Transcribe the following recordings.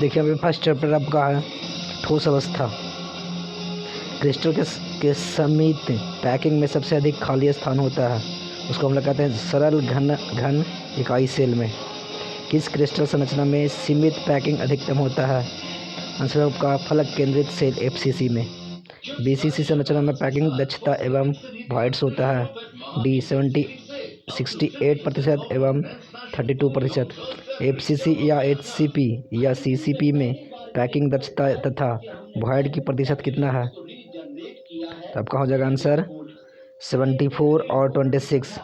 देखिए अभी first chapter आपका है ठोस अवस्था। क्रिस्टल के समीप पैकिंग में सबसे अधिक खाली स्थान होता है, उसको हम लोग कहते हैं सरल घन इकाई सेल में। किस क्रिस्टल संरचना में सीमित पैकिंग अधिकतम होता है? आंसर आपका फलक केंद्रित सेल एफसीसी में। बीसीसी संरचना में पैकिंग दक्षता एवं वॉइड्स होता है डी 68% एवं 32%। एफसीसी या एचसीपी या सीसीपी में पैकिंग दक्षता तथा वॉइड की प्रतिशत कितना है? तो आपका हो जाएगा आंसर 74 और 26।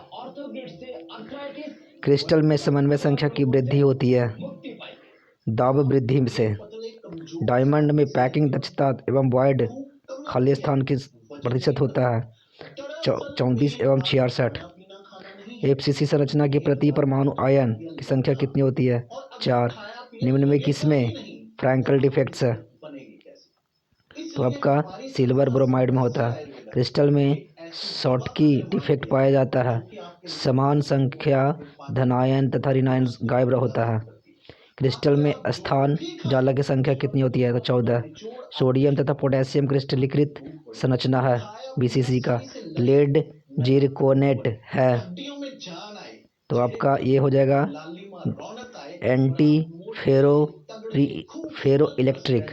क्रिस्टल में समन्वय संख्या की वृद्धि होती है दाब वृद्धि से। डायमंड में पैकिंग दक्षता एवं वॉइड खाली स्थान की प्रतिशत होता है 34 एवं 66। एफसीसी संरचना की प्रति परमाणु आयन की संख्या कितनी होती है? 4। निम्न में किसमें फ्रैंकल डिफेक्ट्स है? तो आपका सिल्वर ब्रोमाइड में होता है। क्रिस्टल में शॉटकी डिफेक्ट पाया जाता है, समान संख्या धनायन तथा ऋणायन गायब होता है। क्रिस्टल में स्थान जाला की संख्या कितनी होती है? तो 14। सोडियम तथा पोटेशियम क्रिस्टलीकृत संरचना है बीसीसी का लेड जिरकोनेट है, तो आपका ये हो जाएगा एंटी फेरो इलेक्ट्रिक।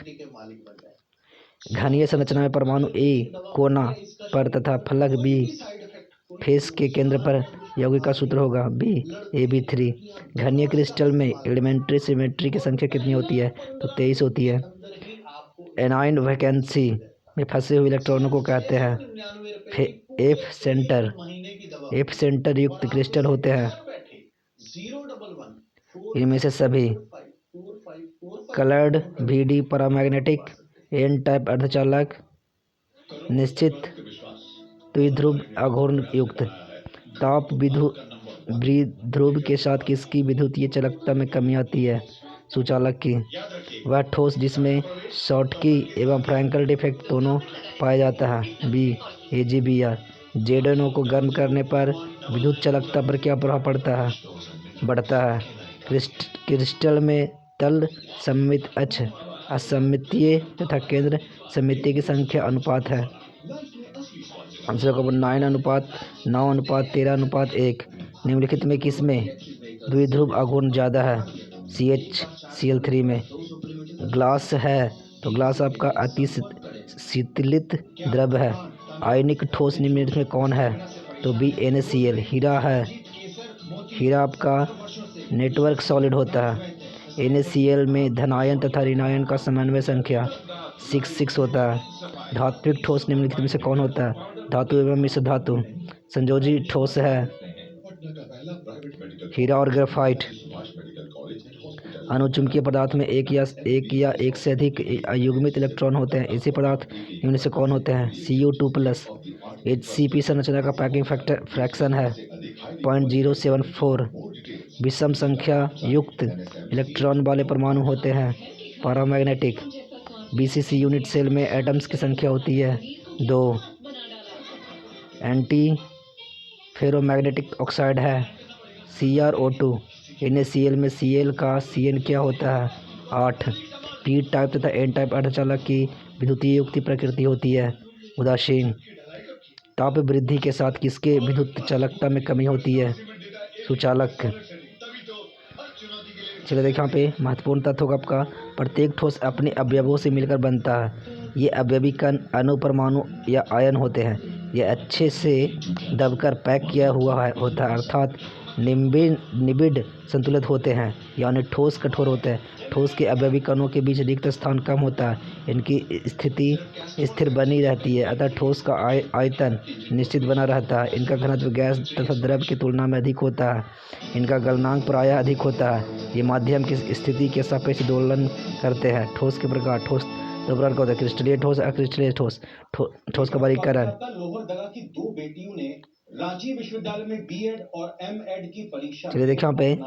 घनीय संरचना में परमाणु ए कोना पर तथा फलक बी फेस के केंद्र पर यौगिक का सूत्र होगा बी AB3। घनीय क्रिस्टल में एलिमेंट्री सिमेट्री की संख्या कितनी होती है? तो 23 होती है। एनाइन वैकेंसी में फंसे हुए इलेक्ट्रॉनों को कहते हैं एफ सेंटर युक्त क्रिस्टल होते हैं। इनमें से सभी coloured VD paramagnetic N type अर्धचालक निश्चित द्विध्रुव आघूर्ण युक्त। ताप द्विध्रुव के साथ किसकी विद्युतीय चालकता में कमी आती है? सुचालक की। वह ठोस जिसमें शॉटकी एवं फ्रैंकल डिफेक्ट दोनों पाया जाता है बी AgBr। जेडनो को गर्म करने पर विद्युत चालकता पर क्या प्रभाव पड़ता है? बढ़ता है। क्रिस्टल में तल सममित अक्ष असममितीय तथा केंद्र सममितीय की संख्या अनुपात है। आंसर को 9:9:13:1। निम्नलिखित में किसमें द्विध्रुव आघूर्ण ज़्यादा है? CHCl3 में। ग्लास है तो ग्लास आपका अति शीतलित द्रव है। आयनिक ठोस निम्नलिखित में कौन है? तो बी NaCl। हीरा है, हीरा आपका नेटवर्क सॉलिड होता है। NaCl में धनायन तथा ऋणायन का समन्वय संख्या 6 होता है। धात्विक ठोस निम्नलिखित में से कौन होता है? धातु एवं मिश्र धातु। संयोजी ठोस है हीरा और ग्रेफाइट। अनुचुंबकीय पदार्थ में एक या एक से अधिक अयुग्मित इलेक्ट्रॉन होते हैं। ऐसे पदार्थ इनमें से कौन होते हैं? Cu2+। HCP संरचना का पैकिंग फ्रैक्शन है 0.074। विषम संख्या युक्त इलेक्ट्रॉन वाले परमाणु होते हैं पैरामैग्नेटिक। बीसीसी यूनिट सेल में एटम्स की संख्या होती है 2। एंटी फेरोमैग्नेटिक ऑक्साइड है CrO2। NaCl में Cl का Cn क्या होता है? 8। P टाइप तथा N टाइप अर्धचालक की विद्युतीय युक्ति प्रकृति होती है उदासीन। ताप वृद्धि के साथ किसके विद्युत चालकता में कमी होती है? सुचालक। चलिए देखिए यहाँ पे महत्वपूर्ण तथ्य होगा आपका प्रत्येक ठोस अपने अवयवों से मिलकर बनता है। ये अवयवी कण अणु परमाणु या आयन होते हैं। ये अच्छे से दबकर पैक किया हुआ होता है अर्थात निबिड संतुलित होते हैं, यानी ठोस कठोर होते हैं। ठोस के अवयवी कणों के बीच रिक्त स्थान कम होता है, इनकी स्थिति स्थिर बनी रहती है, अतः ठोस का आयतन निश्चित बना रहता है। इनका घनत्व गैस तथा द्रव की तुलना में अधिक होता है। इनका गलनांक प्रायः अधिक होता है। ये माध्यम की स्थिति के सापेक्ष दोलन करते हैं। ठोस के प्रकार ठोस दो प्रकार का होता है, क्रिस्टलीय ठोस, अक्रिस्टलीय ठोस। ठोस का वर्गीकरण। रांची विश्वविद्यालय में B.Ed और M.Ed की परीक्षा। चलिए देखिए यहाँ पे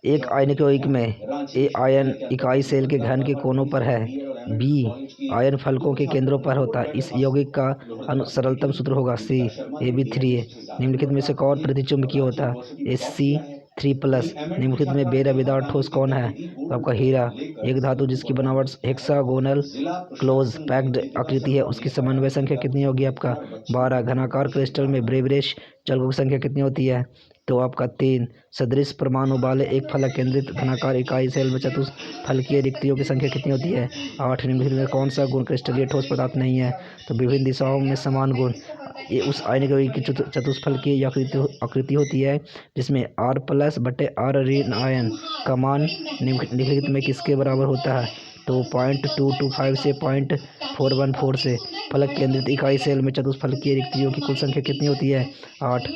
एक आयनिक यौगिक में ए आयन इकाई सेल के घन के कोनों पर है, बी आयन फलकों के केंद्रों पर होता है। इस यौगिक का सरलतम सूत्र होगा C AB3A। निम्नलिखित में से कौन प्रतिचुंबकीय होता है? SC 3+ निम्नलिखित में बेरवेदार ठोस कौन है? तो आपका हीरा। एक धातु जिसकी बनावट हेक्सागोनल क्लोज पैक्ड आकृति है उसकी समन्वय संख्या कितनी होगी? आपका 12। घनाकार क्रिस्टल में ब्रेवियस चलकों की संख्या कितनी होती है? तो आपका 3। सदृश परमाणु वाले एक फलक केंद्रित घनाकार इकाई सेल में चतुष्फलकीय रिक्तियों की संख्या कितनी होती है? 8। निम्नलिखित में कौन सा गुण क्रिस्टलीय ठोस पदार्थ नहीं है? तो विभिन्न दिशाओं में समान गुण। ये उस आयनिक की चतुष्फलकीय आकृति होती है जिसमें R+/R ऋण आयन का मान निम्नलिखित में किसके बराबर होता है? तो 0.225 से 0.414 से। फलक केंद्रित इकाई सेल में चतुष्फलकीय रिक्तियों की कुल संख्या कितनी होती है? 8।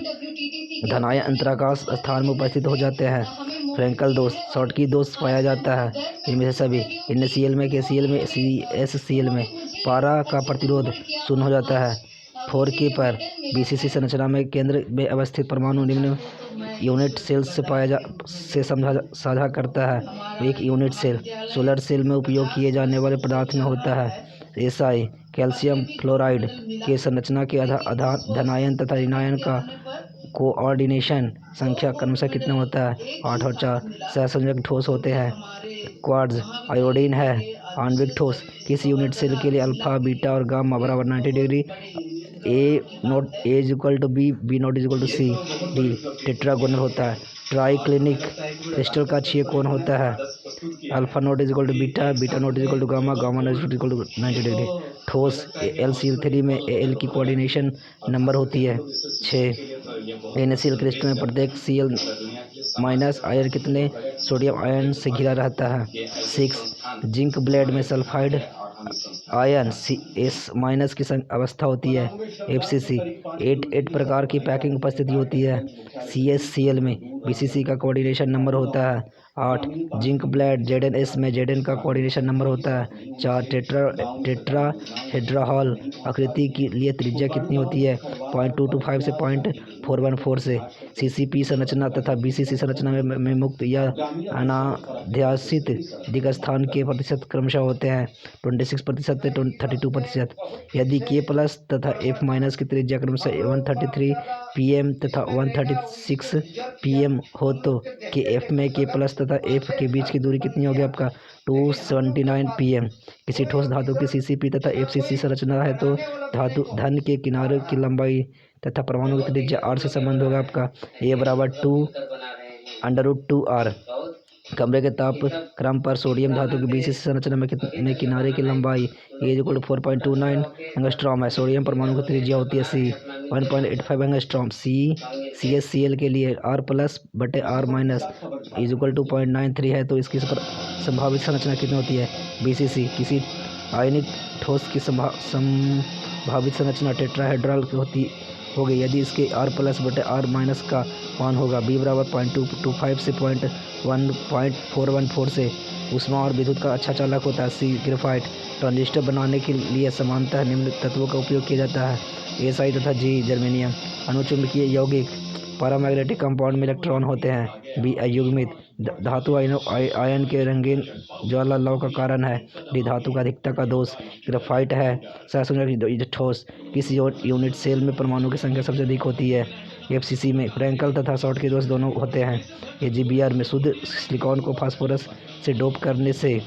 धनायन अंतराकाश स्थान में उपस्थित हो जाते हैं। फ्रैंकल दोष, शॉटकी दोष पाया जाता है इनमें से सभी। NaCl में, KCl में, CsCl में पारा का प्रतिरोध शून्य हो जाता है। 4K पर BCC संरचना में केंद्र में अवस्थित परमाणु निम्न यूनिट सेल्स से साझा करता है। एक यूनिट सेल सोलर सेल में उपयोग किए जाने वाले पदार्थ में होता है। SI कैल्शियम फ्लोराइड के संरचना के धनायन तथा ऋणायन का कोऑर्डिनेशन संख्या क्रमशः कितना होता है? 8 और 4। सहसंयोजक ठोस होते हैं। क्वार्ट्ज आयोडीन है। आणविक ठोस किस यूनिट सेल के लिए अल्फा, बीटा और गामा बराबर 90 degree A=B, B0=C, D tetragonal होता है। ट्राइक्लिनिक क्रिस्टल का अक्षीय कोण होता है α0=बीटा, β0=गामा, गामा0=90 डिग्री। ठोस LCl3 में Al की कोऑर्डिनेशन नंबर होती है 6। NaCl क्रिस्टल में प्रत्येक Cl- आयन कितने सोडियम आयन से घिरा रहता है? 6। जिंक ब्लेड में सल्फाइड आयन S- की अवस्था होती है। FCC 8 प्रकार की पैकिंग उपस्थिति होती है। CsCl में BCC का कोऑर्डिनेशन नंबर होता है 8। जिंक ब्लेड ZnS में Zn का कोऑर्डिनेशन नंबर होता है 4। टेट्राहेड्रल आकृति के लिए त्रिज्या कितनी होती है? 0.225 से 0.414 से। CCP संरचना तथा BCC संरचना में मुक्त या अनाध्यासित दिक्स्थान के प्रतिशत क्रमशः होते हैं 26% से 32%। यदि K+ तथा F- की त्रिज्या क्रमशः 133 pm तथा 136 pm हो तो KF में K+ तथा F के बीच की दूरी कितनी होगी? आपका 279 pm। किसी ठोस धातु की CCP तथा FCC संरचना है तो धातु धन के किनारे की लंबाई तथा परमाणु की त्रिज्या R से संबंध होगा आपका A=2√2R। कमरे के ताप क्रम पर सोडियम धातु की BCC संरचना में किनारे की लंबाई A=4.29 एंगस्ट्रॉम है। सोडियम परमाणु की त्रिज्या होती है C 1.85 एंगस्ट्रॉम। CsCl के लिए R+/R- 0.93 है तो इसकी संभावित संरचना कितनी होती है? BCC किसी आयनिक ठोस की संभावित संरचना टेट्राहेड्रल होगी यदि इसके R+/R- का मान होगा B=0.225 से 0.414 से। ऊष्मा और विद्युत का अच्छा चालक होता है C ग्रेफाइट। ट्रांजिस्टर बनाने के लिए सामान्यतः निम्न तत्वों का उपयोग किया जाता है Si तथा G जर्मेनियम। अणुचुंबकीय यौगिक पैरामैग्नेटिक कंपाउंड में इलेक्ट्रॉन होते हैं B अयुग्मित। धातु आयन के रंगीन ज्वाला लौ का कारण है D धातु का अधिकता का दोष। ग्रेफाइट है सहसंयोजक ठोस। किस यूनिट सेल में परमाणु की संख्या सबसे अधिक होती है? FCC में। फ्रैंकल तथा शॉटकी दोष दोनों होते हैं। AgBr में शुद्ध सिलिकॉन को फास्फोरस से डोप करने से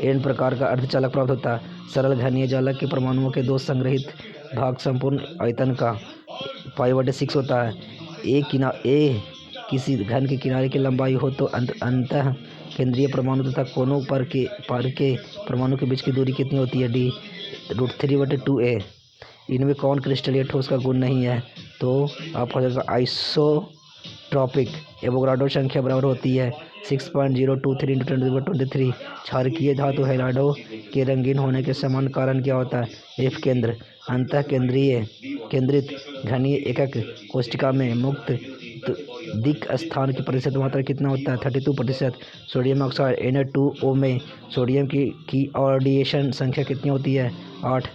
N प्रकार का अर्धचालक प्राप्त होता है। सरल घनीय जालक के परमाणुओं के दोष संग्रहित भाग संपूर्ण आयतन का π/6 होता है। A किसी घन के किनारे की लंबाई हो तो अंतः केंद्रीय परमाणु तथा कोनों पर के परमाणु के बीच की दूरी कितनी होती है? D √3/2a। इनमें कौन क्रिस्टलीय ठोस का गुण नहीं है? तो आपका जाएगा आइसोट्रॉपिक। एवोगाड्रो संख्या बराबर होती है 6.023 × 10⁻23। क्षारकीय धातु हैलाइडो के रंगीन होने के समान कारण क्या होता है? F केंद्र। अंतः केंद्रित घनीय एकक कोशिका में मुक्त दिक् स्थान की प्रतिशत मात्रा कितना होता है? 32%। सोडियम ऑक्साइड Na2O में सोडियम की ऑर्डिएशन संख्या कितनी होती है? 8।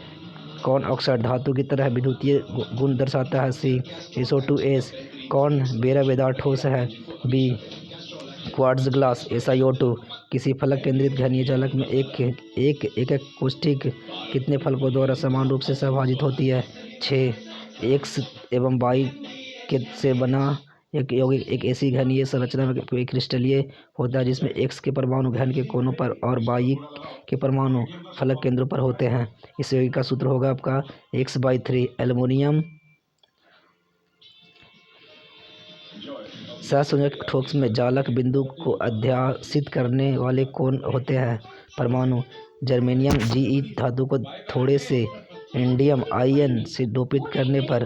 कौन ऑक्साइड धातु की तरह विद्युतीय गुण दर्शाता है? C SO2S। कौन बेरवेदार ठोस है? B quartz glass. SiO2। किसी फलक केंद्रित घनीय जालक में एक एकक कोष्ठक कितने फलकों द्वारा समान रूप से सहभाजित होती है? 6। X एवं Y से बना एक यौगिक एक ऐसी घनीय संरचना में क्रिस्टलीय होता है जिसमें एक्स के परमाणु घन के कोनों पर और वाई के परमाणु फलक केंद्रों पर होते हैं। इस यौगिक का सूत्र होगा आपका X/3। एल्युमिनियम सहसंयोजक ठोस में जालक बिंदु को अध्यासित करने वाले कौन होते हैं? परमाणु। जर्मेनियम Ge धातु को थोड़े से इंडियम आयन से डोपित करने पर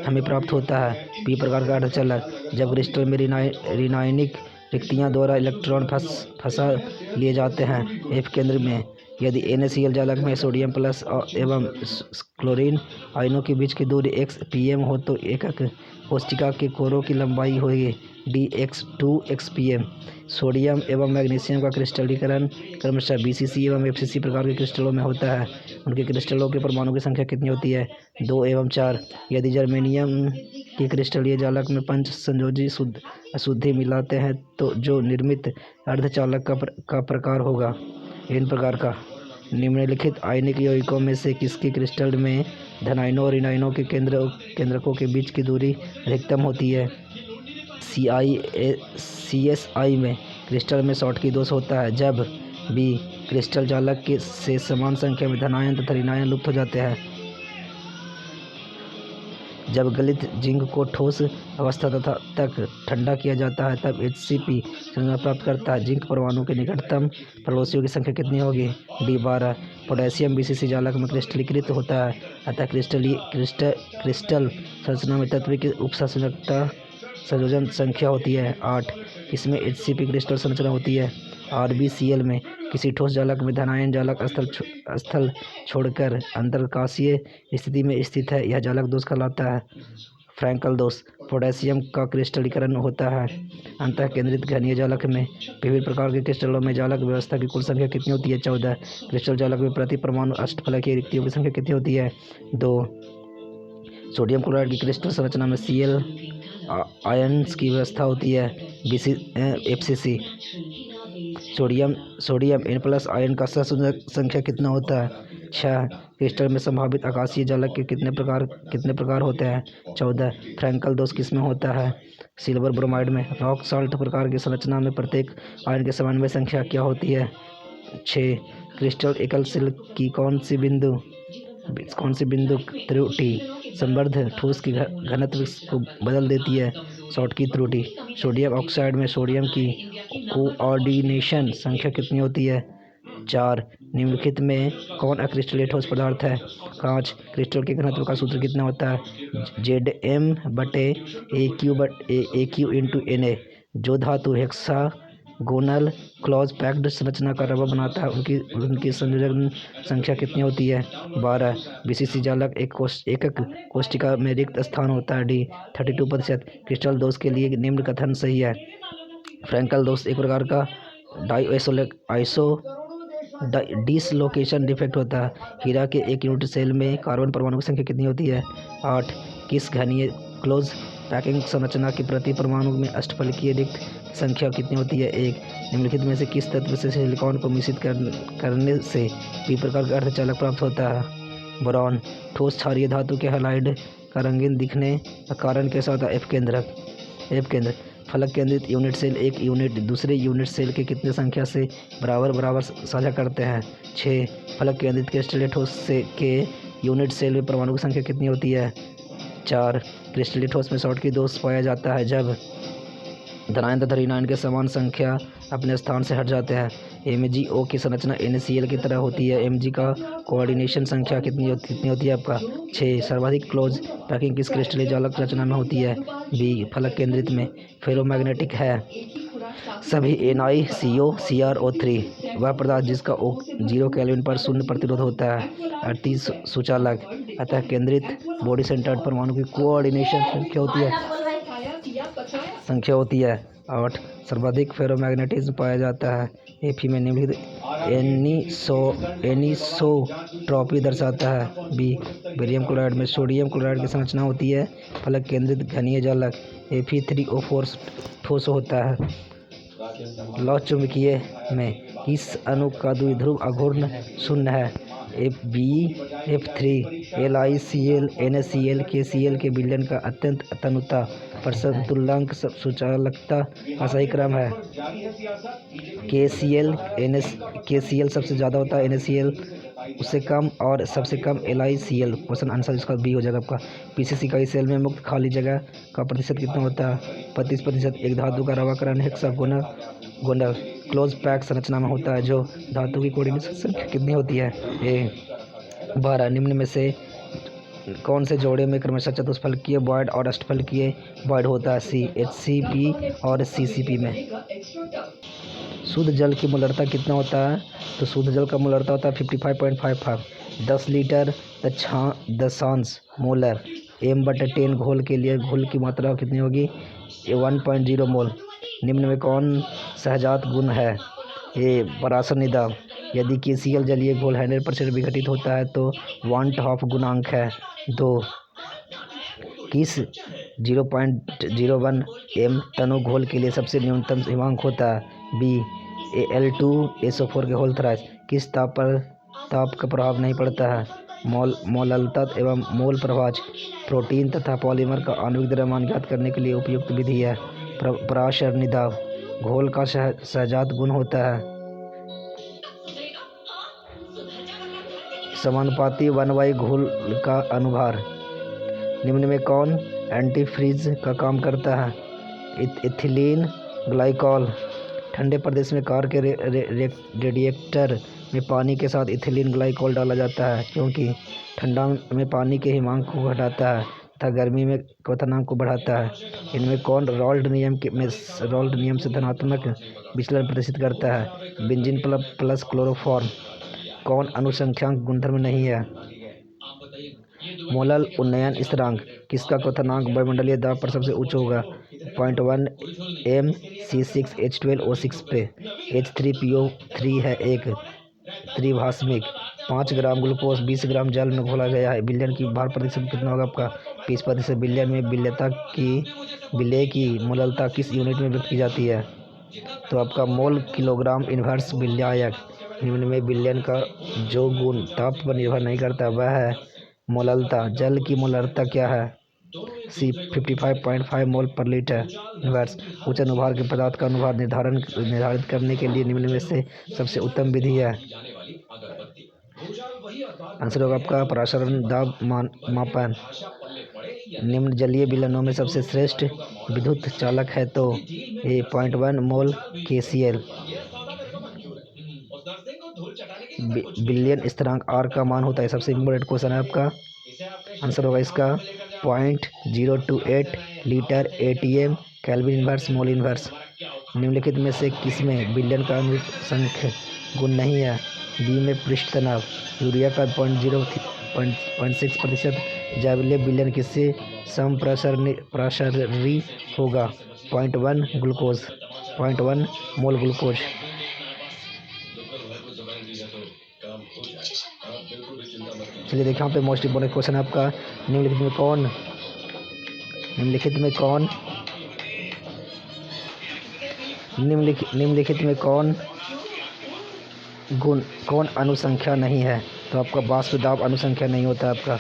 हमें प्राप्त होता है पी प्रकार का अर्धचालक। जब क्रिस्टल में ऋणायनिक रिक्तियां द्वारा इलेक्ट्रॉन फंसा लिए जाते हैं F केंद्र में, यदि NaCl जालक में सोडियम प्लस एवं क्लोरीन आयनों के बीच की दूरी xpm हो तो एकक कोशिका के कोरों की लंबाई होगी dx2xpm। सोडियम एवं मैग्नीशियम का क्रिस्टलीकरण क्रमशः BCC एवं FCC प्रकार के क्रिस्टलों में होता है। उनके क्रिस्टलों के परमाणु की संख्या कितनी होती है? 2 एवं 4। यदि जर्मेनियम के क्रिस्टलीय जालक में पंच संयोजी अशुद्धि मिलाते हैं तो जो निर्मित अर्धचालक का प्रकार होगा इन प्रकार का। निम्नलिखित आयनिक यौगिकों में से किसके क्रिस्टल में धनायनों और ऋणायनों के केंद्रकों के बीच की दूरी अधिकतम होती है? CSI में क्रिस्टल में शॉटकी दोष होता है जब B क्रिस्टल जालक से समान संख्या में धनायन तथा ऋणायन लुप्त हो जाते हैं। जब गलित जिंक को ठोस अवस्था तक ठंडा किया जाता है तब HCP संरचना प्राप्त करता है। जिंक परमाणु के निकटतम पड़ोसियों की संख्या कितनी होगी? D12। पोटेशियम BCC जालक में क्रिस्टलीकृत होता है, अतः क्रिस्टल संरचना में तत्व की संयोजन संख्या होती है 8। इसमें HCP क्रिस्टल संरचना होती है। RbCl में किसी ठोस जालक में धनायन जालक स्थल छोड़कर अंतरकाशीय स्थिति में स्थित है, यह जालक दोष कहलाता है। फ्रैंकल दोष। पोटेशियम का क्रिस्टलीकरण होता है अंतः केंद्रित घनीय जालक में। विभिन्न प्रकार के क्रिस्टलों में जालक व्यवस्था की कुल संख्या कितनी होती है? 14। क्रिस्टल जालक में प्रति परमाणु अष्टफलकीय रिक्तियों की संख्या कितनी होती है? 2। सोडियम क्लोराइड की क्रिस्टल संरचना में Cl आयन्स की व्यवस्था होती है FCC। सोडियम N+ आयन का सहसंयोजक संख्या कितना होता है? 6। क्रिस्टल में संभावित आकाशीय जालक के कितने प्रकार होते हैं? 14। फ्रैंकल दोष किसमें होता है? सिल्वर ब्रोमाइड में। रॉक साल्ट प्रकार की संरचना में प्रत्येक आयन के समन्वय संख्या क्या होती है? 6। क्रिस्टल एकल सेल की कौन सी बिंदु त्रुटि संवर्ध ठोस के घनत्व को बदल देती है? शॉटकी त्रुटि। सोडियम ऑक्साइड में सोडियम की कोऑर्डिनेशन संख्या कितनी होती है? 4। निम्नलिखित में कौन अक्रिस्टलीय ठोस पदार्थ है? कांच। क्रिस्टल के घनत्व का सूत्र कितना होता है? Zm/Aq/Na। जो धातु हेक्सागोनल क्लोज पैक्ड संरचना का रबर बनाता है उनकी संयोजन संख्या कितनी होती है? 12। BCC जालक एकक कोशिका में रिक्त स्थान होता है D 32%। क्रिस्टल दोष के लिए निम्न कथन सही है। फ्रैंकल दोष एक प्रकार का डिसलोकेशन डिफेक्ट होता है। हीरा के एक यूनिट सेल में कार्बन परमाणु की संख्या कितनी होती है? 8। किस घनीय क्लोज पैकिंग संरचना की प्रति परमाणु में अष्टफलकीय रिक्त संख्या कितनी होती है? 1। निम्नलिखित में से किस तत्व से सिलिकॉन को मिश्रित करने से पी प्रकार का अर्धचालक प्राप्त होता है? बोरॉन। ठोस क्षारीय धातु के हैलाइड का रंगीन दिखने का कारण कैसा होता है? F केंद्र। फलक केंद्रित यूनिट सेल एक यूनिट दूसरे यूनिट सेल के कितने संख्या से बराबर साझा करते हैं? 6। फलक केंद्रित क्रिस्टलीय ठोस के यूनिट सेल में परमाणु की संख्या कितनी होती है? 4। क्रिस्टलीय ठोस में शॉटकी दोष पाया जाता है जब धनायन तथा ऋणायन के समान संख्या अपने स्थान से हट जाते हैं। MgO की संरचना NaCl की तरह होती है। Mg का कोऑर्डिनेशन संख्या कितनी होती है आपका? 6। सर्वाधिक क्लोज पैकिंग किस क्रिस्टलीय जालक रचना में होती है? B फलक केंद्रित में। फेरोमैग्नेटिक है। सभी NiCO(CrO3) वह पदार्थ जिसका 0 केल्विन पर शून्य प्रतिरोध होता है। अति सुचालक अतः केंद्रित बॉडी सेंटर्ड परमाणु की कोऑर्डिनेशन संख्या होती है 8। सर्वाधिक फेरोमैग्नेटिज्म पाया जाता है Fe में निम्नलिखित एनिसोट्रॉपी दर्शाता है। B बेरियम क्लोराइड में सोडियम क्लोराइड की संरचना होती है। फलक केंद्रित घनीय जालक Fe3O4 ठोस होता है। लौह चुंबकीय में इस अणु का द्विध्रुव आघूर्ण शून्य है। F3 LiCl NaCl KCl के विलयन का अत्यंत तनुता प्रसंतुल्यांक सूचांकता का सही क्रम है KCl KCl सबसे ज़्यादा होता है, NaCl उससे कम और सबसे कम LiCl। क्वेश्चन आंसर इसका बी हो जाएगा आपका। PCC का सेल में मुक्त खाली जगह का प्रतिशत कितना होता है 35%। एक धातु का रवाकरण हेक्सागोनल क्लोज पैक संरचना में होता है जो धातु की कोऑर्डिनेशन संख्या कितनी होती है 12। निम्न में से कौन से जोड़े में क्रमशः चतुष्फलकीय बॉयड और अष्टफलकीय बॉयड होता है HCP और CCP में। शुद्ध जल की मोलरता कितना होता है तो शुद्ध जल का मोलरता होता है 55.55। 10 लीटर दशांश मोलर M/10 घोल के लिए घोल की मात्रा कितनी होगी 1.0 मोल। निम्न में कौन सहजात गुण है पराशर निदाब। यदि KCl जलीय घोल 100% विघटित होता है तो वांट हॉफ गुणांक है 2। किस 0.01 m तनु घोल के लिए सबसे न्यूनतम हिमांक होता है B Al2SO4 के होल थ्राइस। किस ताप का प्रभाव नहीं पड़ता है मोललता एवं मोल प्रभाज। प्रोटीन तथा पॉलीमर का आणविक द्रव्यमान ज्ञात करने के लिए उपयुक्त विधि है पराशर निदाब। घोल का सहजात गुण होता है समानुपाती 1/, घोल का अनुभार। निम्न में कौन एंटीफ्रीज का काम करता है इथिलीन ग्लाइकॉल। ठंडे प्रदेश में कार के रेडिएटर में पानी के साथ इथिलीन ग्लाइकॉल डाला जाता है क्योंकि ठंडा में पानी के हिमांक को घटाता है तथा गर्मी में क्वथनांक को बढ़ाता है। इनमें कौन रॉल्ट नियम से धनात्मक विचलन प्रदर्शित करता है बेंजीन प्लस क्लोरोफॉर्म। कौन अनुसंख्यांक गुणधर्म नहीं है मोलल उन्नयन स्थिरांक। किसका क्वथनांक वायुमंडलीय दाब पर सबसे उच्च होगा 0.1 m C6H12O6 पे। H3PO3 है एक त्रिभाषमिक। 5 ग्राम ग्लूकोज 20 ग्राम जल में घोला गया है। विलयन की भार प्रतिशत कितना होगा आपका 20%। विलयन में विलय की मोललता किस यूनिट में व्यक्त की जाती है तो आपका मोल किलोग्राम इन्वर्स विलयायक। निम्न में विलयन का जो गुण ताप पर निर्भर नहीं करता वह है मोललता। जल की मोलरता क्या है C 55.5 मोल पर लीटर इन्वर्स। उच्च अनुभार के पदार्थ का अनुभार निर्धारित करने के लिए निम्न में से सबसे उत्तम विधि है आंसर होगा आपका पराशर दाब मापन। निम्न जलीय विलयनों में सबसे श्रेष्ठ विद्युत चालक है तो 0.1 मोल KCl। विलयन स्थिरांक R का मान होता है सबसे इम्पोर्टेंट क्वेश्चन है आपका। आंसर होगा इसका 0.028 लीटर ATM केल्विन इन्वर्स मोल इन्वर्स। निम्नलिखित में से किसमें विलयन का अनुसंख्य गुण नहीं है B में पृष्ठ तनाव। यूरिया का 0.6% जैवल्य विलयन किससे समप्रसारी होगा 0.1 मोल ग्लूकोज। चलिए देखिए यहाँ पे मोस्ट इम्पोर्टेंट क्वेश्चन है आपका। निम्नलिखित में कौन अनुसंख्या नहीं है तो आपका वाष्प दाब अनुसंख्या नहीं होता आपका।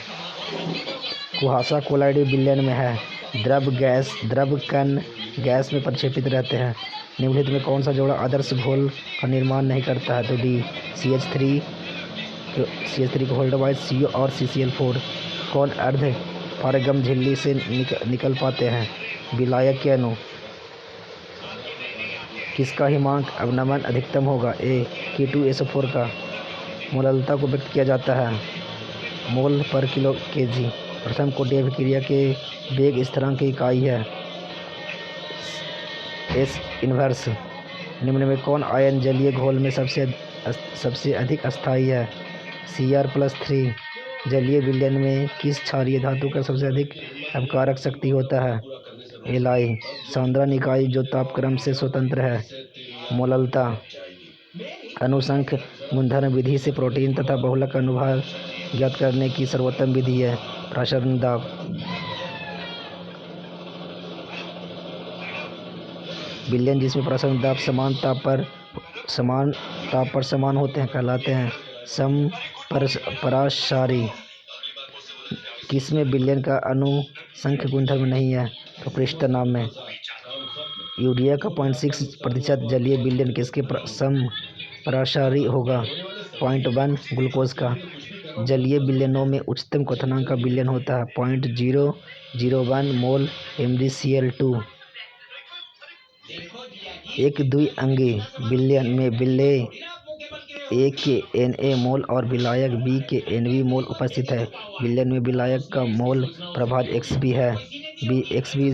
कुहासा कोलाइड विलयन में है। द्रव कण गैस में प्रक्षेपित रहते हैं। निम्नलिखित में कौन सा जोड़ा आदर्श घोल का निर्माण नहीं करता है तो D CH3 को होल्ड बाय CO और CCl4। कौन अर्ध पारगम झिल्ली से निकल पाते हैं विलायक के अणु। किसका हिमांक अवनमन अधिकतम होगा K2SO4 का। मोललता को व्यक्त किया जाता है मोल पर किलो kg। प्रथम कोटि अभिक्रिया के वेग स्थिरांक की इकाई है S इन्वर्स। निम्न में कौन आयन जलीय घोल में सबसे अधिक अस्थायी है Cr+3। जलीय विलयन में किस क्षारीय धातु का सबसे अधिक अपकारक शक्ति होता है Li। सांद्रण इकाई जो तापक्रम से स्वतंत्र है मोललता। अनुसंख्य गुणधर्म विधि से प्रोटीन तथा बहुलक अनुभार ज्ञात करने की सर्वोत्तम विधि है पराशर दाब। विलयन जिसमें पराशर दाब समान ताप पर समान होते हैं कहलाते हैं समपराशारी। किसमें विलयन का अनुसंख्य गुणधर्म नहीं है तो पृष्ठ नाम में यूरिया का 0.6% जलीय विलयन किसके समपराशरी होगा? 0.1 ग्लूकोज का। जलीय विलयनों में उच्चतम क्वथनांक का विलयन होता है 0.001 मोल MgCl2। एक द्विअंगी विलयन में विलेय A के Na मोल और विलायक B के Nb मोल उपस्थित है। विलयन में विलायक का मोल प्रभाज Xb है। Xb =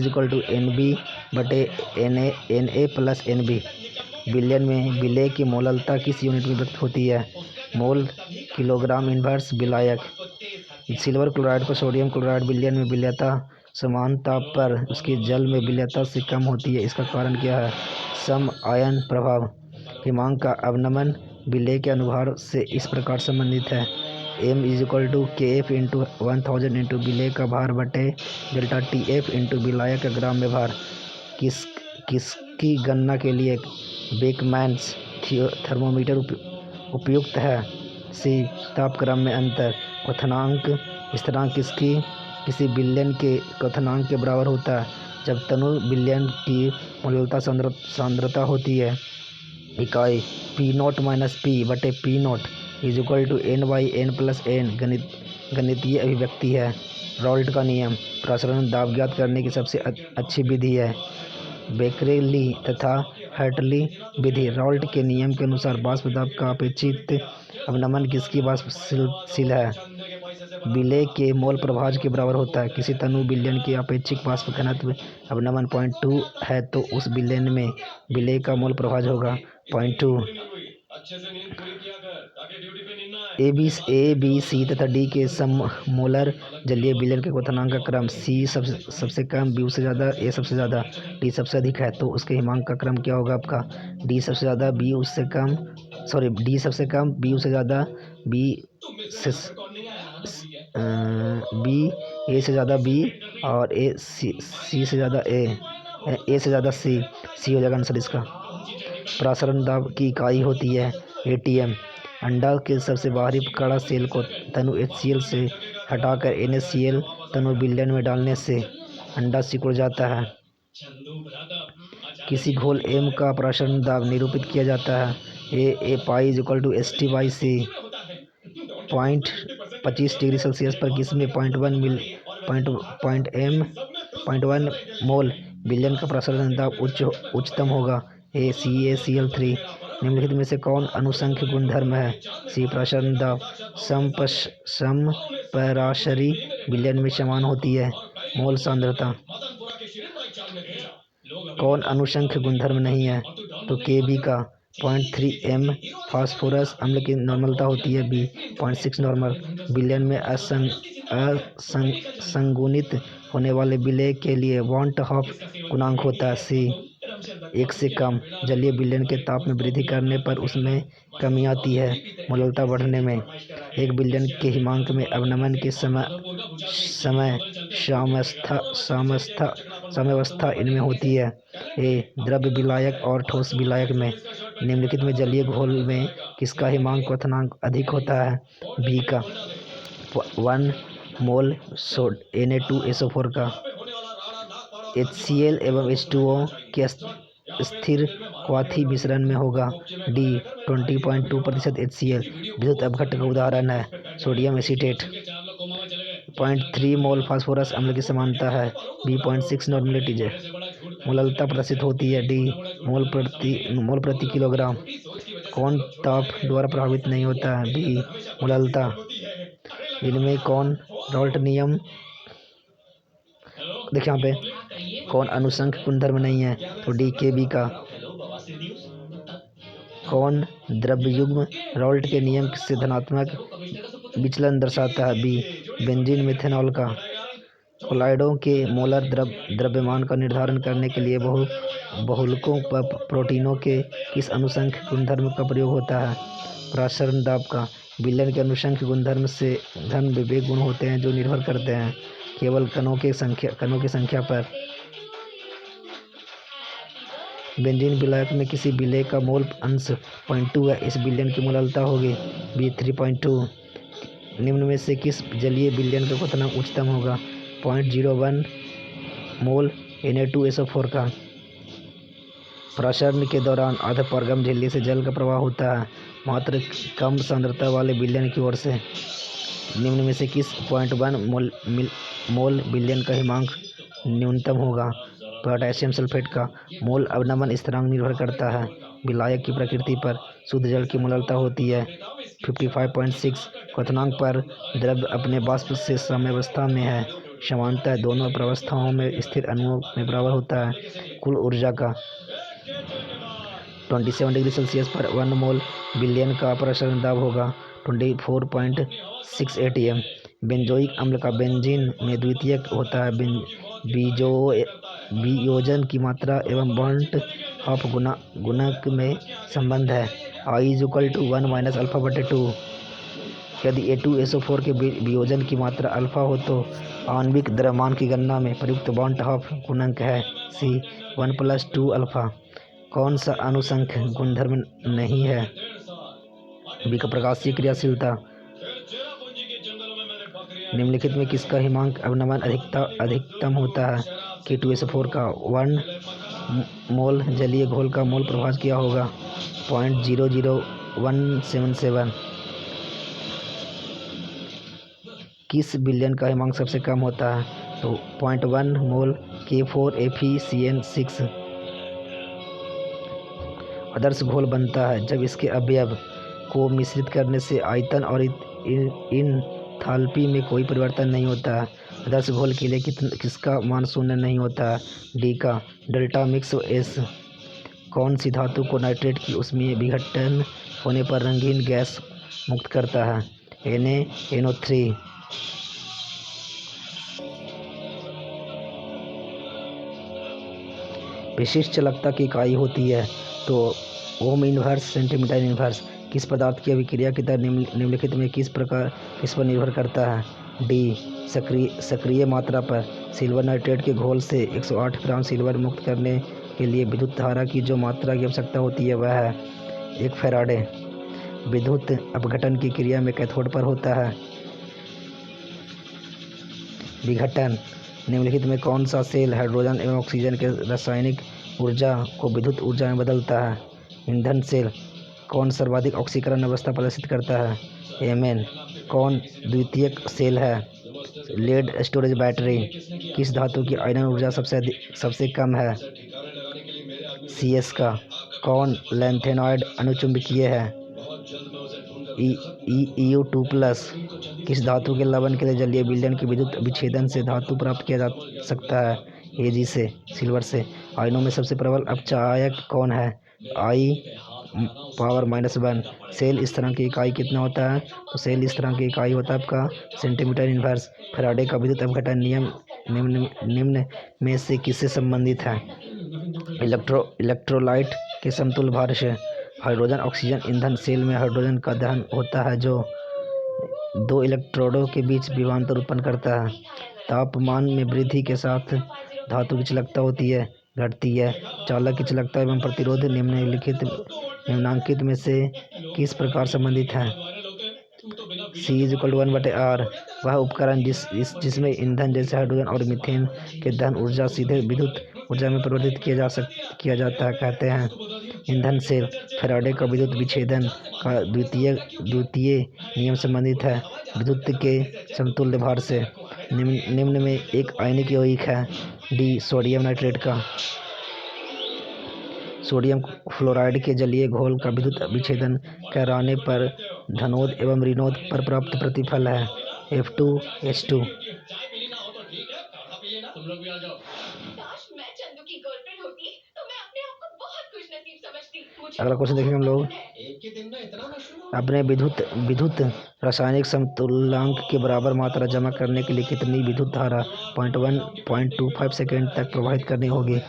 Nb बटे Na प्लस Nb। विलयन में विलेय की मोललता किस यूनिट में व्यक्त होती है? मोल किलोग्राम इनवर्स विलायक। सिल्वर क्लोराइड पर सोडियम क्लोराइड विलयन में विलेयता समान ताप पर उसकी जल में विलेयता से कम होती है। इसका कारण क्या है? सम आयन प्रभाव। हिमांक का अवनमन विलेय के अनुभार से इस प्रकार संबंधित है। M = Kf × 1000 × विलेय का भार बटे डेल्टा Tf × विलायक का ग्राम में भार। किसकी गणना के लिए बेकमैन्स थर्मोमीटर उपयुक्त है? C तापक्रम में अंतर। क्वथनांक स्थिरांक किसी विलयन के क्वथनांक के बराबर होता है जब तनु विलयन की मोललता सांद्रता होती है। इकाई P0 - P बटे P0 = N/N + N। गणितीय अभिव्यक्ति है। रॉल्ट का नियम। प्रसरण दाब ज्ञात करने की सबसे अच्छी विधि है बेकरेली तथा हर्टली विधि। रॉल्ट के नियम के अनुसार वाष्प दाब का अपेक्षित अवनमन किसकी वाष्पशील है? विलेय के मोल प्रभाज के बराबर होता है। किसी तनु विलयन के अपेक्षित वाष्प घनत्व अवनमन 0.2 है तो उस विलयन में विलेय का मोल प्रभाज होगा 0.2। A, B, C तथा D के सममोलर जलीय विलयन के क्वथनांक का क्रम C सबसे कम, B उससे ज़्यादा, A सबसे ज़्यादा, D सबसे अधिक है तो उसके हिमांक का क्रम क्या होगा आपका? D सबसे ज़्यादा, B उससे कम, D सबसे कम, B उससे ज़्यादा, B A से ज़्यादा B और C से ज़्यादा A से ज़्यादा C हो जाएगा आंसर इसका। प्रसरण दाब की इकाई होती है ATM। अंडा के सबसे बाहरी कड़ा सेल को तनु HCl से हटाकर NaCl तनु विलयन में डालने से अंडा सिकुड़ जाता है। किसी घोल M का प्रसरण दाब निरूपित किया जाता है पाई = ST/C। 25 डिग्री सेल्सियस पर किसमें 0.1 मोल विलयन का प्रसरण दाब उच्चतम होगा? CaCl3। निम्नलिखित में से कौन अनुसंख्य गुणधर्म है? C प्रसरण दाब। समपराशरी विलयन में समान होती है मोल सांद्रता। कौन अनुसंख्य गुणधर्म नहीं है? तो Kb का। 0.3 m फास्फोरस अम्ल की नॉर्मलता होती है B 0.6 नॉर्मल। विलयन में असंगुणित होने वाले विलेय के लिए वॉन हॉफ गुणांक होता है C 1 से कम। जलीय विलयन के ताप में वृद्धि करने पर उसमें कमी आती है मोललता बढ़ने में। एक विलयन के हिमांक में अवनमन के समय साम्यावस्था इनमें होती है A द्रव्य विलायक और ठोस विलायक में। निम्नलिखित में जलीय घोल में किसका हिमांक क्वथनांक अधिक होता है? B का। 1 मोल Na2SO4 का। HCl एवं H2O के स्थिर क्वाथी मिश्रण में होगा D 20.2% HCl। विद्युत अपघट्ट का उदाहरण है सोडियम एसीटेट। 0.3 मोल फास्फोरस अम्ल की समानता है B 0.6 नॉर्मलिटी है। मोललता प्रदर्शित होती है D मोल प्रति किलोग्राम। कौन ताप द्वारा प्रभावित नहीं होता है? B मोललता। इनमें कौन रॉल्ट नियम देखिए यहाँ पे कौन अनुसंख्य गुणधर्म नहीं है? तो D Kb का। कौन द्रव्ययुग्म रॉल्ट के नियम से धनात्मक विचलन दर्शाता है? B बेंजीन मेथनॉल का। कोलाइडों के मोलर द्रव्यमान का निर्धारण करने के लिए बहुलकों पर प्रोटीनों के किस अनुसंख्य गुणधर्म का प्रयोग होता है? प्रसरण दाब का। विलयन के अनुसंख्य गुणधर्म से धन वे गुण होते हैं जो निर्भर करते हैं केवल कणों की संख्या पर। बेंजीन विलायक में किसी विलेय का मोल अंश 0.2 है। इस विलयन की मोललता होगी B 3.2। निम्न में से किस जलीय विलयन का क्वथनांक उच्चतम होगा? 0.01 मोल Na2SO4 का प्रसरण के दौरान अधपरगम झिल्ली से जल का प्रवाह होता है, मात्र कम सांद्रता वाले विलयन की ओर से। निम्न में से किस 0.1 मोल विलयन का हिमांक न्यूनतम होगा? पोटेशियम सल्फेट का। मोल अवनमन स्थिरांक निर्भर करता है विलायक की प्रकृति पर। शुद्ध जल की मोलरता होती है 55.6। क्वथनांक पर द्रव्य अपने वाष्प से साम्यावस्था में है। समानतः दोनों प्रावस्थाओं में स्थिर अणुओं में बराबर होता है। कुल ऊर्जा का 27 डिग्री सेल्सियस पर 1 मोल विलयन का प्रसरण दाब होगा 24.6 atm। बेंजोइक अम्ल का बेंजीन में द्वितीयक होता है। वियोजन की मात्रा एवं बॉन्ड ऑफ गुणक में संबंध है I=1 - अल्फा/2। यदि A2SO4 के वियोजन की मात्रा अल्फा हो तो आणविक द्रव्यमान की गणना में प्रयुक्त बॉन्ड ऑफ गुणक है C1+2 अल्फा। कौन सा अनुसंख गुणधर्म नहीं है? प्रकाशीय क्रियाशीलता। निम्नलिखित में किसका हिमांक अवनमन अधिकतम होता है? K2SO4 का। 1 मोल जलीय घोल का मोल प्रभाव क्या होगा? 0.00177। किस विलयन का हिमांक सबसे कम होता है? तो 0.1 मोल K4FeCN6। आदर्श घोल बनता है जब इसके अवयव को मिश्रित करने से आयतन और इंथाल्पी में कोई परिवर्तन नहीं होता है। आदर्श घोल के लिए किसका मान शून्य नहीं होता है? डी का। डेल्टा मिक्स एस कौन सी धातु को नाइट्रेट की ऊष्मीय विघटन होने पर रंगीन गैस मुक्त करता है? NaNO3। विशिष्ट चालकता की इकाई होती है तो ओम इनवर्स, सेंटीमीटर इनवर्स। किस पदार्थ की अभिक्रिया की दर निम्नलिखित में किस पर निर्भर करता है? डी सक्रिय मात्रा पर। सिल्वर नाइट्रेट के घोल से 108 ग्राम सिल्वर मुक्त करने के लिए विद्युत धारा की जो मात्रा की आवश्यकता होती है वह है 1 फैराडे। विद्युत अपघटन की क्रिया में कैथोड पर होता है विघटन। निम्नलिखित में कौन सा सेल हाइड्रोजन एवं ऑक्सीजन के रासायनिक ऊर्जा को विद्युत ऊर्जा में बदलता है? ईंधन सेल। कौन सर्वाधिक ऑक्सीकरण अवस्था प्रदर्शित करता है? Mn। कौन द्वितीयक सेल है? Lead storage battery. किस धातु की आयनन ऊर्जा सबसे कम है? Cs का। कौन लैंथेनॉइड अनुचुंबकीय है? Eu2+। किस धातु के लवण के लिए जलीय विलयन के विद्युत विच्छेदन से धातु प्राप्त किया जा सकता है? Ag से, सिल्वर से। आयनों में सबसे प्रबल अपचायक कौन है? I⁻⁻1। सेल स्थिरांक की इकाई कितना होता है? तो सेल स्थिरांक की इकाई होता है आपका सेंटीमीटर इनवर्स। फैराडे का विद्युत अपघटन नियम निम्न में से किससे संबंधित है? इलेक्ट्रोलाइट के समतुल्य भार से। हाइड्रोजन ऑक्सीजन ईंधन सेल में हाइड्रोजन का दहन होता है जो 2 इलेक्ट्रोडों के बीच विभवांतर उत्पन्न करता है। तापमान में वृद्धि के साथ धातु की चालकता होती है, घटती है। चालक की चालकता एवं प्रतिरोध निम्नांकित में से किस प्रकार संबंधित है? C=1/R। वह उपकरण जिसमें ईंधन जैसे हाइड्रोजन और मीथेन के दहन ऊर्जा सीधे विद्युत ऊर्जा में परिवर्तित किया जाता है कहते हैं ईंधन सेल। फैराडे का विद्युत विच्छेदन का द्वितीय नियम संबंधित है विद्युत के समतुल्य भार से। निम्न में एक आयनिक यौगिक है? डी सोडियम नाइट्रेट का। सोडियम फ्लोराइड के जलीय घोल का विद्युत विच्छेदन कराने पर धनोद एवं ऋणोद पर प्राप्त प्रतिफल है F2H2। अगला क्वेश्चन देखेंगे हम लोग। अपने विद्युत रासायनिक समतुल्यांक के बराबर मात्रा जमा करने के लिए कितनी विद्युत धारा 0.1-0.25 सेकेंड तक प्रवाहित करनी होगी?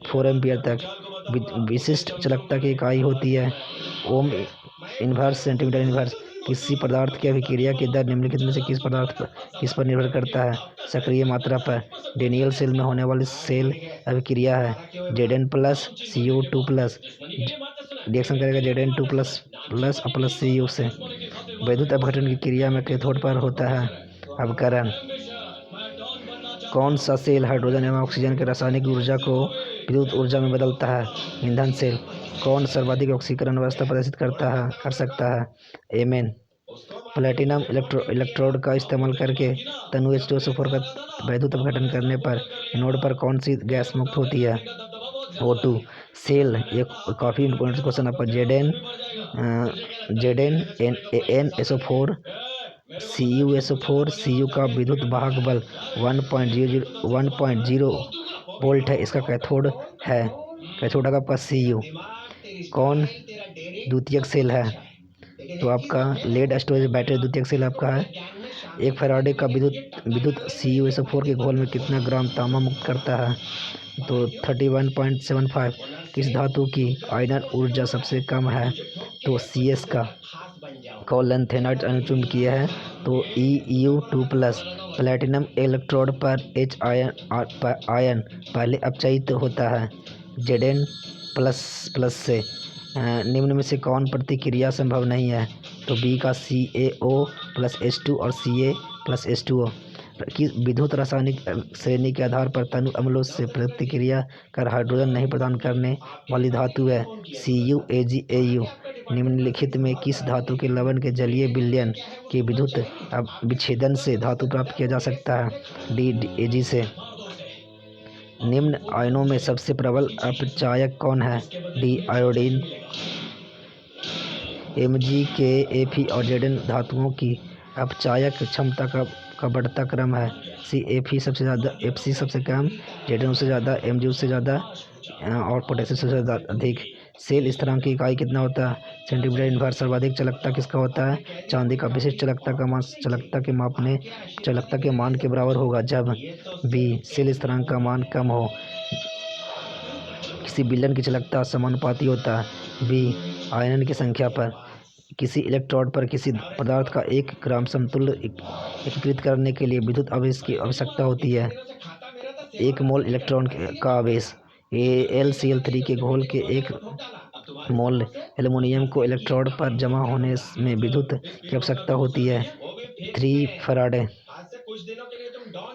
4 एम्पियर तक। विशिष्ट चालकता की इकाई होती है ओम इनवर्स, सेंटीमीटर इनवर्स। किसी पदार्थ की अभिक्रिया की दर निम्नलिखित में से किस पर निर्भर करता है? सक्रिय मात्रा पर। डेनियल सेल में होने वाली सेल अभिक्रिया है Zn+Cu2+। रिएक्शन करेगा Zn2++ से। विद्युत अपघटन की क्रिया में कैथोड पर होता है अवकरण। कौन सा सेल हाइड्रोजन एवं ऑक्सीजन के रासायनिक ऊर्जा को विद्युत ऊर्जा में बदलता है? ईंधन सेल। कौन सर्वाधिक ऑक्सीकरण अवस्था प्रदर्शित कर सकता है? एमेन। प्लेटिनम इलेक्ट्रोड का इस्तेमाल करके तनु H2SO4 का वैद्युत अपघटन करने पर एनोड पर कौन सी गैस मुक्त होती है? O2 cell. ये काफ़ी इंपॉर्टेंट क्वेश्चन आपका। NaSO4 CuSO4 का विद्युत वाहक बल 1.0 वोल्ट है। इसका कैथोड है आपका Cu। कौन द्वितीयक सेल है? तो आपका लेड स्टोरेज बैटरी द्वितीयक सेल आपका है। एक फैराडे का विद्युत CuSO4 के घोल में कितना ग्राम तांबा मुक्त करता है? तो 31.75। किस धातु की आयनन ऊर्जा सबसे कम है? तो Cs का। कौन लैंथेनाइट अणु चुंबकीय है? तो Eu2+। प्लेटिनम इलेक्ट्रोड पर H आयन पहले अपचयित होता है Zn++ से। निम्न में से कौन प्रतिक्रिया संभव नहीं है? तो B का CaO+H2 और Ca+H2O। कि विद्युत रासायनिक श्रेणी के आधार पर तनु अम्लों से प्रतिक्रिया कर हाइड्रोजन नहीं प्रदान करने वाली धातु है CuAgAu। निम्नलिखित में किस धातु के लवण के जलीय विलयन के विद्युत विच्छेदन से धातु प्राप्त किया जा सकता है? D Ag से। निम्न आयनों में सबसे प्रबल अपचायक कौन है? D iodine. Mg के Fe और Zn धातुओं की अपचायक क्षमता का बढ़ता क्रम है। C Fe सबसे ज़्यादा, Fc सबसे कम, Zn उससे ज़्यादा, Mg उससे ज़्यादा और पोटेशियम सबसे ज़्यादा अधिक। सेल स्थिरांक की इकाई कितना होता है? Centimetre inverse. सर्वाधिक चालकता किसका होता है? चांदी का। विशिष्ट चालकता के मान के बराबर होगा जब B सेल स्थिरांक का मान कम हो। किसी विलयन की चालकता समानुपाती होता है B आयनन की संख्या पर। किसी इलेक्ट्रोड पर किसी पदार्थ का 1 ग्राम समतुल्य एकीकृत करने के लिए विद्युत आवेश की आवश्यकता होती है। 1 मोल इलेक्ट्रॉन का आवेश। AlCl3 के घोल के 1 मोल एल्युमिनियम को इलेक्ट्रोड पर जमा होने में विद्युत की आवश्यकता होती है 3 फैराडे।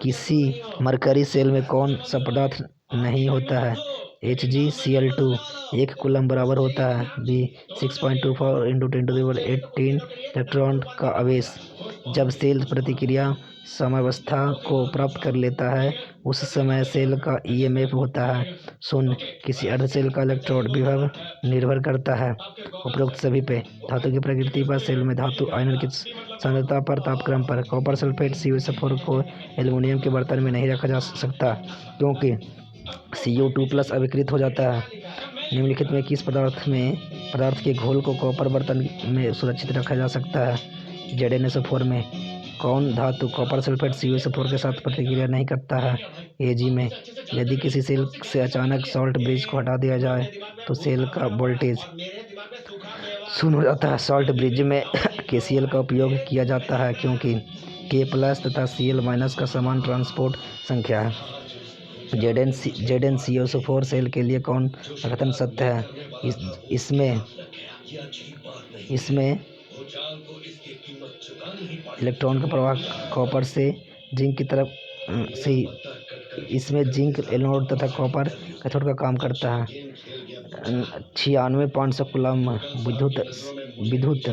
किसी मरकरी सेल में कौन सा पदार्थ नहीं होता है? HgCl2। 1 कूलम बराबर होता है B 6.24 × 10⁸ इलेक्ट्रॉन का आवेश। जब सेल प्रतिक्रिया साम्यावस्था को प्राप्त कर लेता है उस समय सेल का EMF होता है 0। किसी अर्ध सेल का इलेक्ट्रोड विभव निर्भर करता है उपरोक्त सभी पे। धातु की प्रकृति पर, सेल में धातु आयनन की सांद्रता पर, तापक्रम पर। कॉपर सल्फेट CuSO4 को एल्युमिनियम के बर्तन में नहीं रखा जा सकता क्योंकि Cu2+ अविकृत हो जाता है। निम्नलिखित में किस पदार्थ के घोल को कॉपर बर्तन में सुरक्षित रखा जा सकता है? ZnSO4 में। कौन धातु कॉपर सल्फेट CuSO4 के साथ प्रतिक्रिया नहीं करता है? Ag में। यदि किसी सेल से अचानक सॉल्ट ब्रिज को हटा दिया जाए तो सेल का वोल्टेज 0 हो जाता है। सॉल्ट ब्रिज में KCl का उपयोग किया जाता है क्योंकि K+ तथा Cl- का समान ट्रांसपोर्ट संख्या है। ZnCO4 सेल के लिए कौन सा कथन सत्य है? इसमें इलेक्ट्रॉन का प्रवाह कॉपर से जिंक की तरफ से इसमें जिंक एनोड तथा कॉपर कैथोड का काम करता है। 96,500 कूलम विद्युत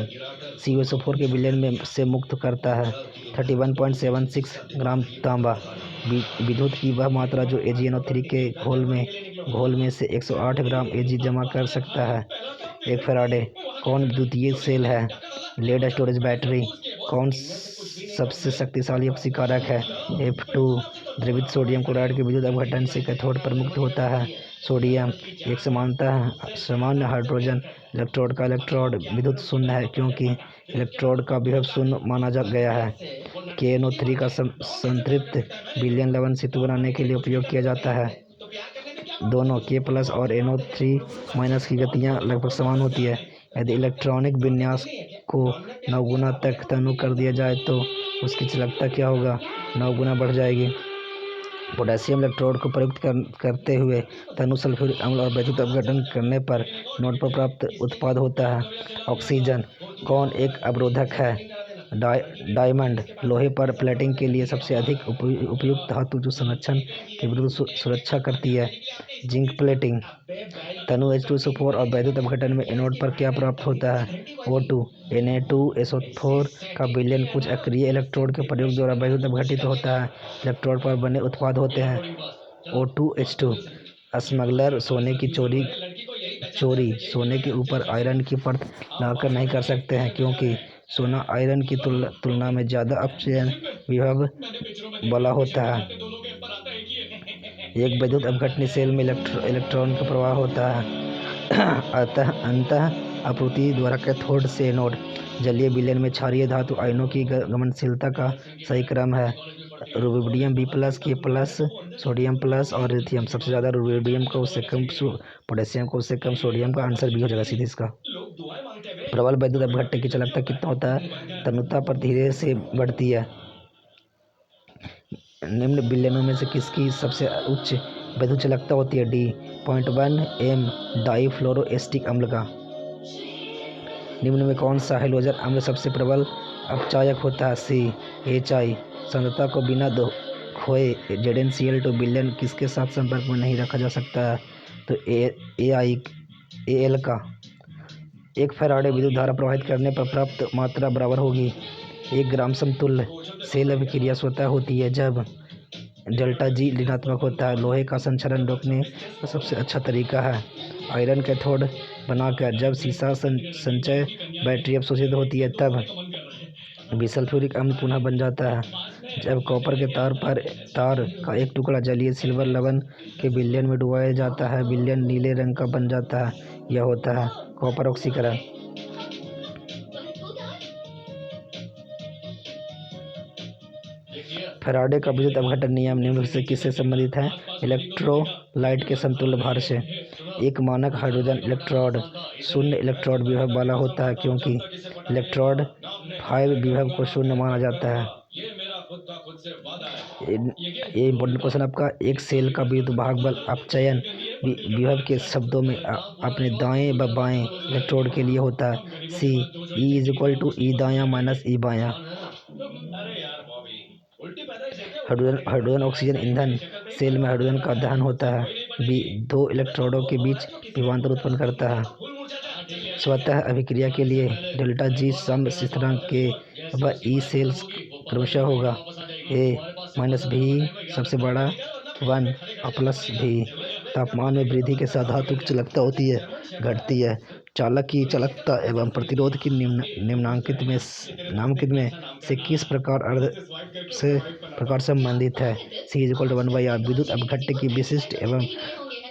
CuSO4 के विलयन में से मुक्त करता है 31.76 ग्राम तांबा। विद्युत की वह मात्रा जो AgNO3 के घोल में से 108 ग्राम Ag जमा कर सकता है 1 फैराडे। कौन द्वितीयक सेल है? Lead storage battery. कौन सबसे शक्तिशाली अपक्षीकारक है? F2। द्रवित सोडियम क्लोराइड के विद्युत अपघटन से कैथोड पर मुक्त होता है सोडियम। एक सामान्य हाइड्रोजन इलेक्ट्रोड का इलेक्ट्रोड विद्युत शून्य है क्योंकि इलेक्ट्रोड का विभव शून्य माना गया है। KNO3 का संतृप्त विलयन लवण सेतु बनाने के लिए उपयोग किया जाता है। दोनों K+ और NO3- की गतियाँ लगभग समान होती है। यदि इलेक्ट्रॉनिक विन्यास को 9 गुना तक तनु कर दिया जाए तो उसकी चालकता क्या होगा? 9 गुना बढ़ जाएगी। पोटेशियम इलेक्ट्रोड को प्रयुक्त करते हुए तनु सल्फ्यूरिक अम्ल और वैद्युत अपघटन करने पर नोड पर प्राप्त उत्पाद होता है ऑक्सीजन। कौन एक अवरोधक है? डायमंड लोहे पर प्लेटिंग के लिए सबसे अधिक उपयुक्त धातु जो संरक्षण के विरुद्ध सुरक्षा करती है। Zinc plating. तनु H2SO4 और वैद्युत अपघटन में एनोड पर क्या प्राप्त होता है? O2। Na2SO4 का विलयन कुछ अक्रिय इलेक्ट्रोड के प्रयोग द्वारा वैद्युत अपघटित होता है। इलेक्ट्रोड पर बने उत्पाद होते हैं O2H2। स्मगलर सोने की चोरी सोने के ऊपर आयरन की परत लगाकर नहीं कर सकते हैं, क्योंकि सोना आयरन की तुलना में ज़्यादा अपचयन विभव वाला होता है। एक वैद्युत अपघटनी सेल में इलेक्ट्रॉन का प्रवाह होता है। अंतः आपूर्ति द्वारा कैथोड से एनोड। जलीय विलयन में क्षारीय धातु आयनों की गमनशीलता का सही क्रम है। Rubidium B+, K+, sodium plus और लिथियम। सबसे ज़्यादा रुबिडियम का, उससे कम पोटेशियम का, उससे कम सोडियम का। आंसर बी हो जाएगा सीधे इसका। प्रबल वैद्युत अपघट्य की चालकता कितना होता है? तन्यता पर धीरे से बढ़ती है। निम्न विलयनों में से किसकी सबसे उच्च वैद्युत चालकता होती है? D 0.1 M डाइफ्लोरोएसिटिक अम्ल का। निम्न में कौन सा हैलोजन अम्ल सबसे प्रबल अपचायक होता है? C HI। सांद्रता को बिना खोए ZnCl2 विलयन किसके साथ संपर्क में नहीं रखा जा सकता है? तो Al का। एक फैराडे विद्युत धारा प्रवाहित करने पर प्राप्त मात्रा बराबर होगी 1 ग्राम समतुल्य। सेल अभिक्रिया स्वतः होती है जब ΔG ऋणात्मक होता है। लोहे का संक्षरण रोकने का सबसे अच्छा तरीका है आयरन कैथोड बनाकर। जब सीसा संचय बैटरी अवशोषित होती है तब बिसल्फ्यूरिक अम्ल पुनः बन जाता है। जब कॉपर के तार का एक टुकड़ा जलीय सिल्वर लवण के विलयन में डुबाया जाता है, विलयन नीले रंग का बन जाता है। यह होता है कॉपर ऑक्सीकरण। फैराडे का विद्युत अपघटन नियम निम्न से किससे संबंधित है? इलेक्ट्रोलाइट के समतुल्य भार से। एक मानक हाइड्रोजन इलेक्ट्रोड शून्य इलेक्ट्रोड विभव वाला होता है, क्योंकि इलेक्ट्रोड 5 विभव को शून्य माना जाता है। ये इम्पोर्टेंट क्वेश्चन आपका। एक सेल का विद्युत भाग बल अपचयन विभव के शब्दों में अपने दाएं व बाएं इलेक्ट्रोड के लिए होता है। C E दायां माइनस E बायां। हाइड्रोजन ऑक्सीजन ईंधन। सेल में हाइड्रोजन का दहन होता है। B 2 इलेक्ट्रोडों के बीच विभवांतर उत्पन्न करता है। स्वतः अभिक्रिया के लिए ΔG सम स्थिरांक के व E सेल्स क्रमशः होगा A- V सबसे बड़ा 1 और +V। तापमान में वृद्धि के साथ धातु की चालकता होती है, घटती है। चालक की चालकता एवं प्रतिरोध की निम्नांकित में से किस प्रकार संबंधित है? C 1/R। विद्युत अपघट्य की विशिष्ट एवं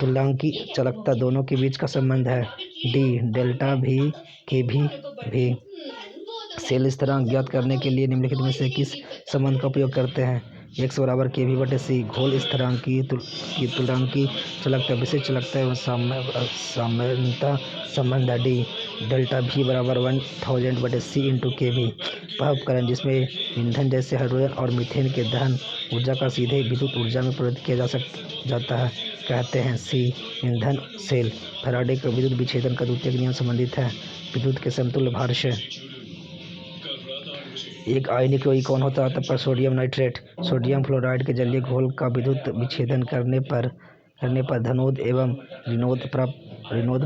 तुल्यांकी चालकता दोनों के बीच का संबंध है D ΔV KV। सेल स्थिरांक ज्ञात करने के लिए निम्नलिखित में से किस संबंध का उपयोग करते हैं? X = KV/C। घोल स्थिरांक की तुल्यांकी चालकता, विशिष्ट चालकता एवं साम्यावस्था संबंध है D ΔV = 1000/C × KV। वह उपकरण जिसमें ईंधन जैसे हाइड्रोजन और मीथेन के दहन ऊर्जा का सीधे विद्युत ऊर्जा में परिवर्तित किया जाता है कहते हैं C ईंधन सेल। फैराडे का विद्युत विच्छेदन का द्वितीयक नियम संबंधित है विद्युत के समतुल्य भार से। एक आयनिक यौगिक कौन होता है? तब पर सोडियम नाइट्रेट। सोडियम फ्लोराइड के जलीय घोल का विद्युत विच्छेदन करने पर धनोद एवं ऋणोद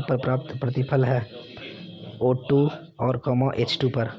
पर प्राप्त प्रतिफल है O2 और H2 पर।